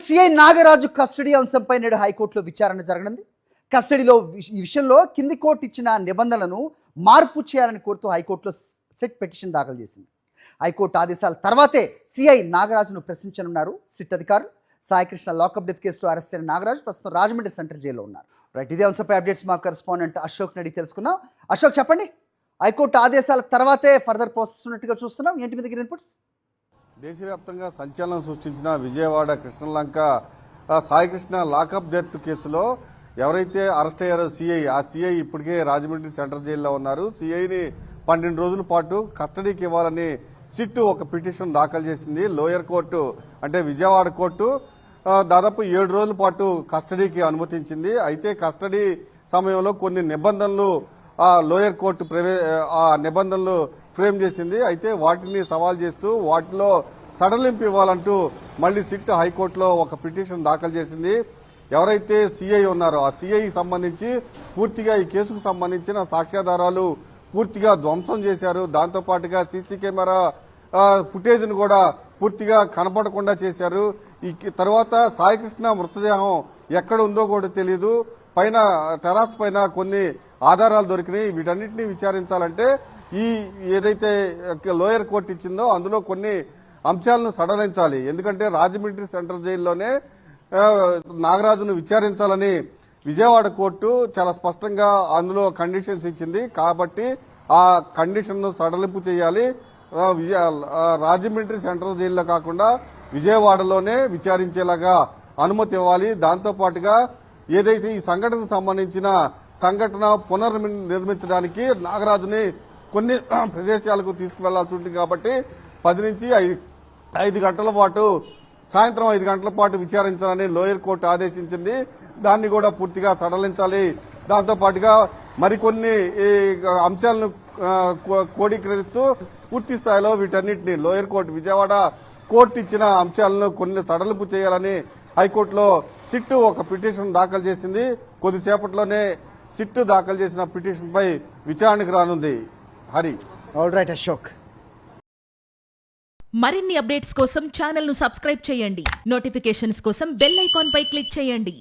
CI Nagaraju custody అంశంపై నేడు హైకోర్టులో విచారణ జరగనుంది. కస్టడీలో ఈ విషయంలో కింది కోర్టు ఇచ్చిన నిబంధనలను మార్పు చేయాలని కోరుతూ హైకోర్టులో సిట్ పిటిషన్ దాఖలు చేసింది. హైకోర్టు ఆదేశాల తర్వాతే సిఐ నాగరాజును ప్రశ్నించనున్నారు సిట్ అధికారులు. సాయికృష్ణ లాకప్ డెత్ కేసులో అరెస్ట్ అయిన నాగరాజు ప్రస్తుతం రాజమండ్రి సెంట్రల్ జైల్లో ఉన్నారు. రైట్, ఇదే అంశంపై అప్డేట్స్ మా కరెస్పాండెంట్ అశోక్ నడి తెలుసుకుందాం. అశోక్, చెప్పండి, హైకోర్టు ఆదేశాల తర్వాతే ఫర్దర్ ప్రాసెస్ ఉన్నట్టుగా చూస్తున్నాం, ఏంటి మీ దగ్గర ఇన్పుట్స్? దేశవ్యాప్తంగా సంచలనం సృష్టించిన విజయవాడ కృష్ణలంక సాయికృష్ణ లాకప్ డెత్ కేసులో ఎవరైతే అరెస్ట్ అయ్యారో ఆ సిఐ ఇప్పటికే రాజమండ్రి సెంట్రల్ జైల్లో ఉన్నారు. సిఐని 12 రోజుల పాటు కస్టడీకి ఇవ్వాలని సిట్ ఒక పిటిషన్ దాఖలు చేసింది. లోయర్ కోర్టు అంటే విజయవాడ కోర్టు దాదాపు 7 రోజుల పాటు కస్టడీకి అనుమతించింది. అయితే కస్టడీ సమయంలో కొన్ని నిబంధనలు లోయర్ కోర్టు ఆ నిబంధనలు ఫ్రేమ్ చేసింది. అయితే వాటిని సవాల్ చేస్తూ వాటిలో సడలింపు ఇవ్వాలంటూ మళ్లీ సిట్ హైకోర్టులో ఒక పిటిషన్ దాఖలు చేసింది. ఎవరైతే సిఐ ఉన్నారో ఆ సిఐకి సంబంధించి పూర్తిగా ఈ కేసుకు సంబంధించిన సాక్ష్యాధారాలు పూర్తిగా ధ్వంసం చేశారు. దాంతో పాటుగా సీసీ కెమెరా ఫుటేజ్ ను కూడా పూర్తిగా కనపడకుండా చేశారు. ఈ తర్వాత సాయికృష్ణ మృతదేహం ఎక్కడ ఉందో కూడా తెలియదు. పైన టెరాస్ పైన కొన్ని ఆధారాలు దొరికినాయి. వీటన్నిటిని విచారించాలంటే ఈ ఏదైతే లోయర్ కోర్టు ఇచ్చిందో అందులో కొన్ని అంశాలను సడలించాలి. ఎందుకంటే రాజమండ్రి సెంట్రల్ జైల్లోనే నాగరాజును విచారించాలని విజయవాడ కోర్టు చాలా స్పష్టంగా అందులో కండిషన్స్ ఇచ్చింది. కాబట్టి ఆ కండిషన్ ను సడలింపు చేయాలి. రాజమండ్రి సెంట్రల్ జైల్లో కాకుండా విజయవాడలోనే విచారించేలాగా అనుమతి ఇవ్వాలి. దాంతో పాటుగా ఏదైతే ఈ సంఘటనకు సంబంధించిన పునర్నిర్మించడానికి నాగరాజుని కొన్ని ప్రదేశాలకు తీసుకువెళ్లాల్సి ఉంటుంది. కాబట్టి 10 నుంచి 5 గంటల పాటు సాయంత్రం 5 గంటల పాటు విచారించాలని లోయర్ కోర్టు ఆదేశించింది. దాన్ని కూడా పూర్తిగా సడలించాలి. దాంతో పాటుగా మరికొన్ని అంశాలను క్రోడీకరిస్తూ పూర్తి స్థాయిలో వీటన్నిటిని లోయర్ కోర్టు విజయవాడ కోర్టు ఇచ్చిన అంశాలను కొన్ని సడలింపు చేయాలని హైకోర్టులో సిట్ ఒక పిటిషన్ దాఖలు చేసింది. కొద్దిసేపట్లోనే సిట్ దాఖలు చేసిన పిటిషన్ పై విచారణకు రానుంది. హరి. All right Ashok. మరిన్ని అప్డేట్స్ కోసం ఛానల్ ను సబ్స్క్రైబ్ చేయండి. నోటిఫికేషన్స్ కోసం బెల్ ఐకాన్ పై క్లిక్ చేయండి.